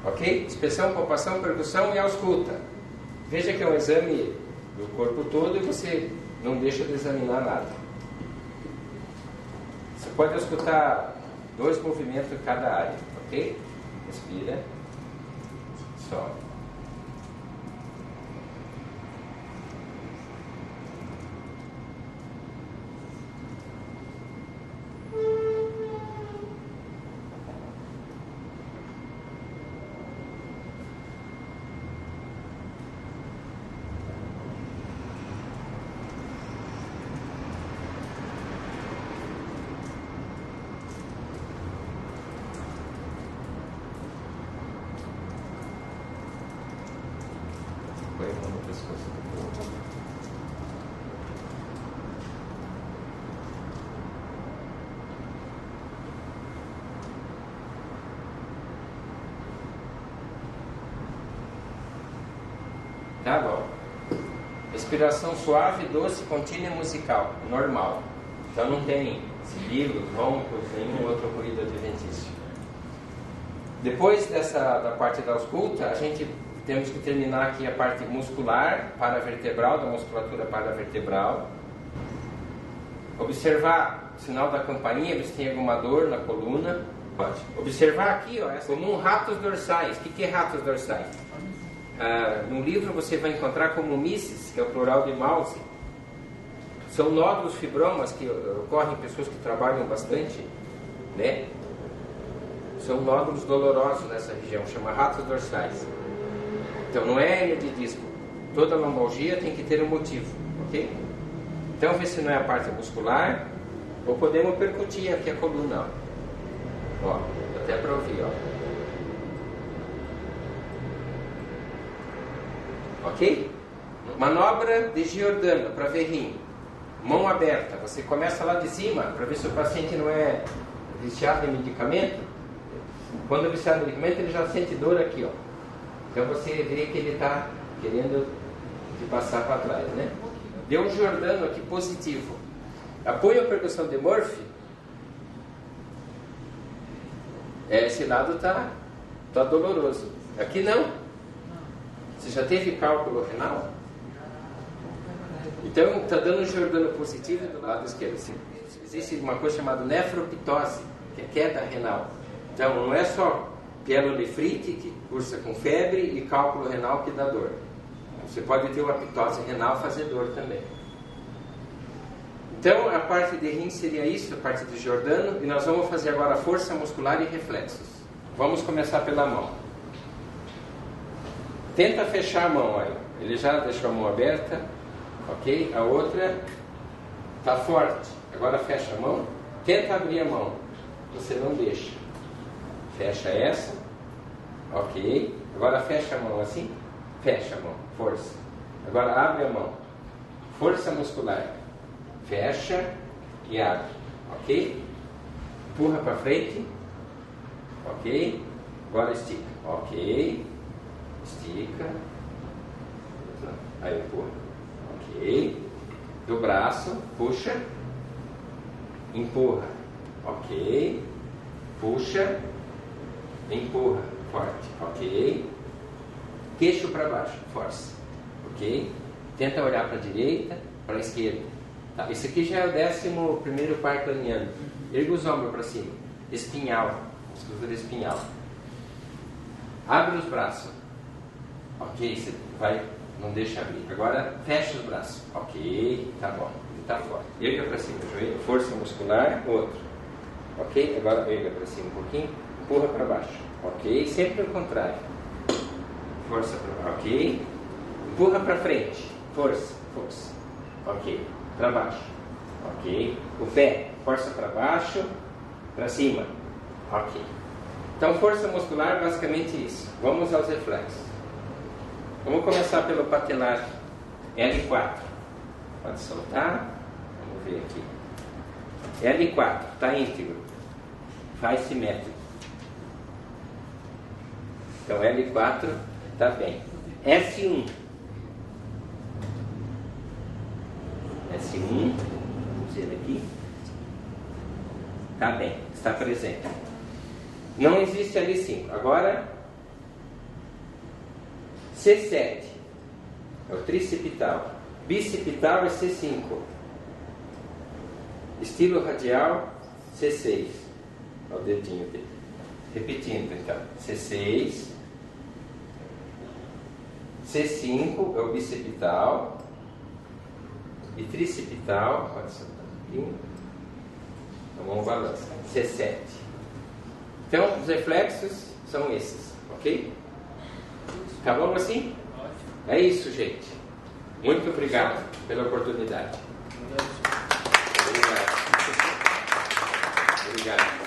Ok? Inspeção, palpação, percussão e ausculta. Veja que é um exame do corpo todo e você não deixa de examinar nada. Você pode auscultar 2 movimentos em cada área, ok? Respira. Sobe. Põe a mão no pescoço do corpo. Tá bom. Respiração suave, doce, contínua e musical. Normal. Então não tem sibilos, roncos, nenhum outro ruído adventício. Depois da parte da ausculta, a gente temos que terminar aqui a parte muscular, paravertebral, da musculatura paravertebral. Observar o sinal da campainha, ver se tem alguma dor na coluna. Pode. Observar aqui, ó, comum ratos dorsais. O que é ratos dorsais? No livro você vai encontrar como mices, que é o plural de mouse. São nódulos fibromas que ocorrem em pessoas que trabalham bastante, né? São nódulos dolorosos nessa região, chama ratos dorsais. Então não é hernia de disco. Toda lombalgia tem que ter um motivo, ok? Então vê se não é a parte muscular, ou podemos percutir aqui a coluna, ó, até para ouvir, ó. Ok? Manobra de Giordano para ver rim. Mão aberta. Você começa lá de cima para ver se o paciente não é viciado em medicamento. Quando é viciado em medicamento, ele já sente dor aqui, ó. Então você vê que ele está querendo te passar para trás, né? Deu um Giordano aqui positivo. Apoio a percussão de Murphy. Esse lado está doloroso. Aqui não. Você já teve cálculo renal? Então está dando um Giordano positivo do lado esquerdo. Existe uma coisa chamada nefroptose, que é queda renal. Então não é só pielonefrite, que cursa com febre, e cálculo renal que dá dor. Você pode ter uma ptose renal fazer dor também. Então a parte de rim seria isso, a parte de Giordano, e nós vamos fazer agora força muscular e reflexos. Vamos começar pela mão. Tenta fechar a mão aí. Ele já deixou a mão aberta, ok? A outra está forte. Agora fecha a mão. Tenta abrir a mão. Você não deixa. Fecha essa. Ok. Agora fecha a mão assim. Fecha a mão. Força. Agora abre a mão. Força muscular. Fecha e abre. Ok? Empurra para frente. Ok. Agora estica. Ok. Estica. Aí empurra. Ok. Do braço. Puxa. Empurra. Ok. Puxa. Empurra. Forte. Ok. Queixo para baixo. Força. Ok. Tenta olhar para a direita, para a esquerda. Tá. Esse aqui já é o 11º par craniano. Erga os ombros para cima. Espinhal. Musculatura espinhal. Abre os braços. Ok. Você vai. Não deixa abrir. Agora fecha os braços. Ok. Tá bom. Tá forte. Erga para cima. Joelho. Força muscular. Outro. Ok. Agora erga para cima um pouquinho. Empurra para baixo. Ok. Sempre ao contrário. Força para baixo. Ok. Empurra para frente. Força. Força. Ok. Para baixo. Ok. O pé. Força para baixo. Para cima. Ok. Então, força muscular, basicamente isso. Vamos aos reflexos. Vamos começar pelo patelar L4. Pode soltar. Vamos ver aqui. L4. Está íntegro. Faz simétrico. Então, L4 está bem. S1. S1. Vamos ver aqui. Está bem. Está presente. Não existe L5. Agora, C7 é o tricipital. Bicipital é C5. Estilo radial, C6. Olha o dedinho dele. Repetindo, então. C6. C5 é o bicipital. E tricipital, pode soltar um pouquinho. Então vamos balançar. C7. Então, os reflexos são esses, ok? Tá bom assim? É isso, gente. Muito obrigado pela oportunidade. Obrigado. Obrigado.